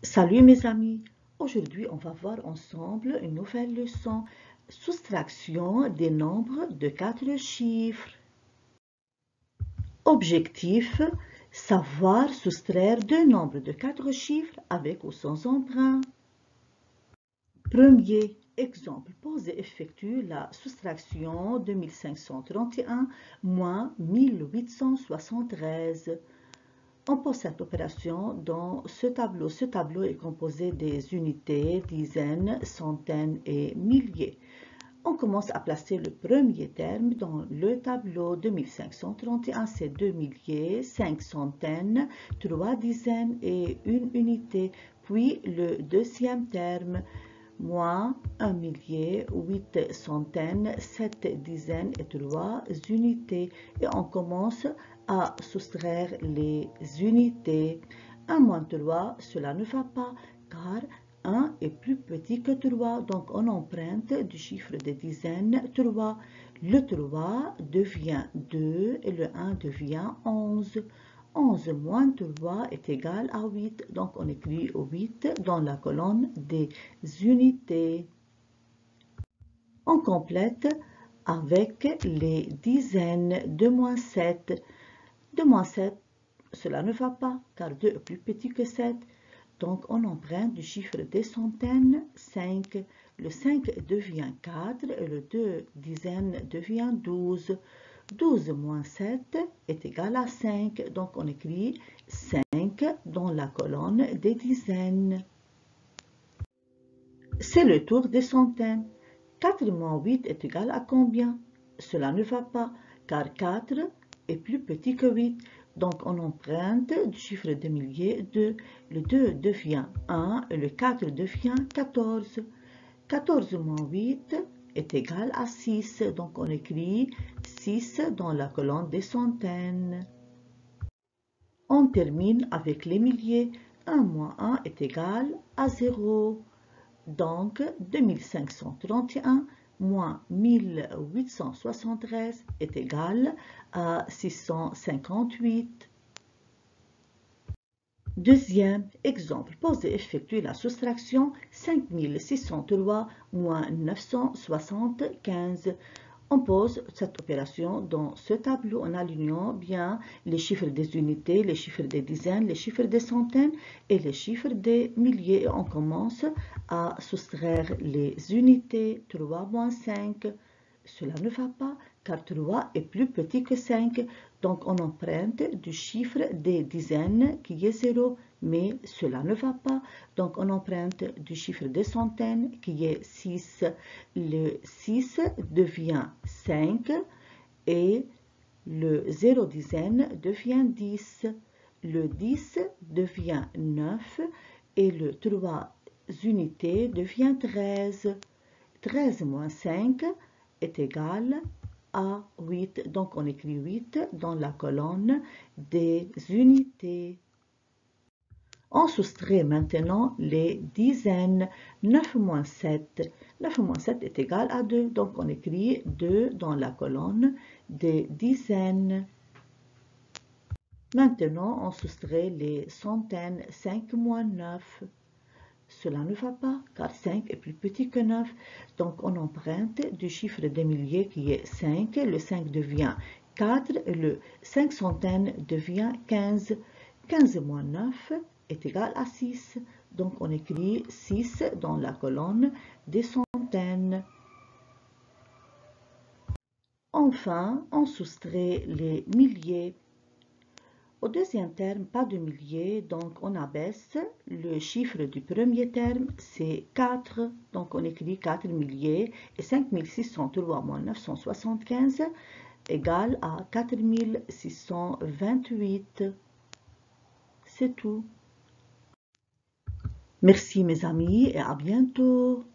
Salut mes amis, aujourd'hui on va voir ensemble une nouvelle leçon, soustraction des nombres de 4 chiffres. Objectif, savoir soustraire deux nombres de 4 chiffres avec ou sans emprunt. Premier exemple, pose et effectue la soustraction de 1531 moins 1873. On pose cette opération dans ce tableau. Ce tableau est composé des unités, dizaines, centaines et milliers. On commence à placer le premier terme dans le tableau. 2531, c'est 2 milliers, 5 centaines, 3 dizaines et une unité. Puis le deuxième terme, moins 1 millier, 8 centaines, 7 dizaines et 3 unités. Et on commence à soustraire les unités. 1 moins 3, cela ne va pas, car 1 est plus petit que 3, donc on emprunte du chiffre des dizaines 3. Le 3 devient 2 et le 1 devient 11. 11 moins 3 est égal à 8, donc on écrit 8 dans la colonne des unités. On complète avec les dizaines. 2 moins 7. 2 moins 7, cela ne va pas, car 2 est plus petit que 7. Donc, on emprunte du chiffre des centaines, 5. Le 5 devient 4 et le 2 dizaines devient 12. 12 moins 7 est égal à 5. Donc, on écrit 5 dans la colonne des dizaines. C'est le tour des centaines. 4 moins 8 est égal à combien? Cela ne va pas, car 4 est plus petit que 8. Donc, on emprunte du chiffre des milliers 2. Le 2 devient 1 et le 4 devient 14. 14 moins 8 est égal à 6. Donc, on écrit 6 dans la colonne des centaines. On termine avec les milliers. 1 moins 1 est égal à 0. Donc, 2531 moins 1873 est égal à 658. Deuxième exemple, pose et effectue la soustraction 5603 moins 975. On pose cette opération dans ce tableau en alignant bien les chiffres des unités, les chiffres des dizaines, les chiffres des centaines et les chiffres des milliers. Et on commence à soustraire les unités. 3 moins 5, cela ne va pas, car 3 est plus petit que 5. Donc on emprunte du chiffre des dizaines qui est 0, mais cela ne va pas. Donc on emprunte du chiffre des centaines qui est 6. Le 6 devient 5 et le 0 dizaine devient 10. Le 10 devient 9 et le 3 unités devient 13. 13 moins 5 est égal à 8. Donc on écrit 8 dans la colonne des unités. On soustrait maintenant les dizaines. 9 moins 7. 9 moins 7 est égal à 2. Donc on écrit 2 dans la colonne des dizaines. Maintenant, on soustrait les centaines. 5 moins 9. Cela ne va pas, car 5 est plus petit que 9. Donc, on emprunte du chiffre des milliers qui est 5. Le 5 devient 4 et le 5 centaines devient 15. 15 moins 9 est égal à 6. Donc, on écrit 6 dans la colonne des centaines. Enfin, on soustrait les milliers. Au deuxième terme, pas de milliers, donc on abaisse le chiffre du premier terme, c'est 4. Donc on écrit 4 milliers et 5603 moins 975 égale à 4628. C'est tout. Merci mes amis et à bientôt.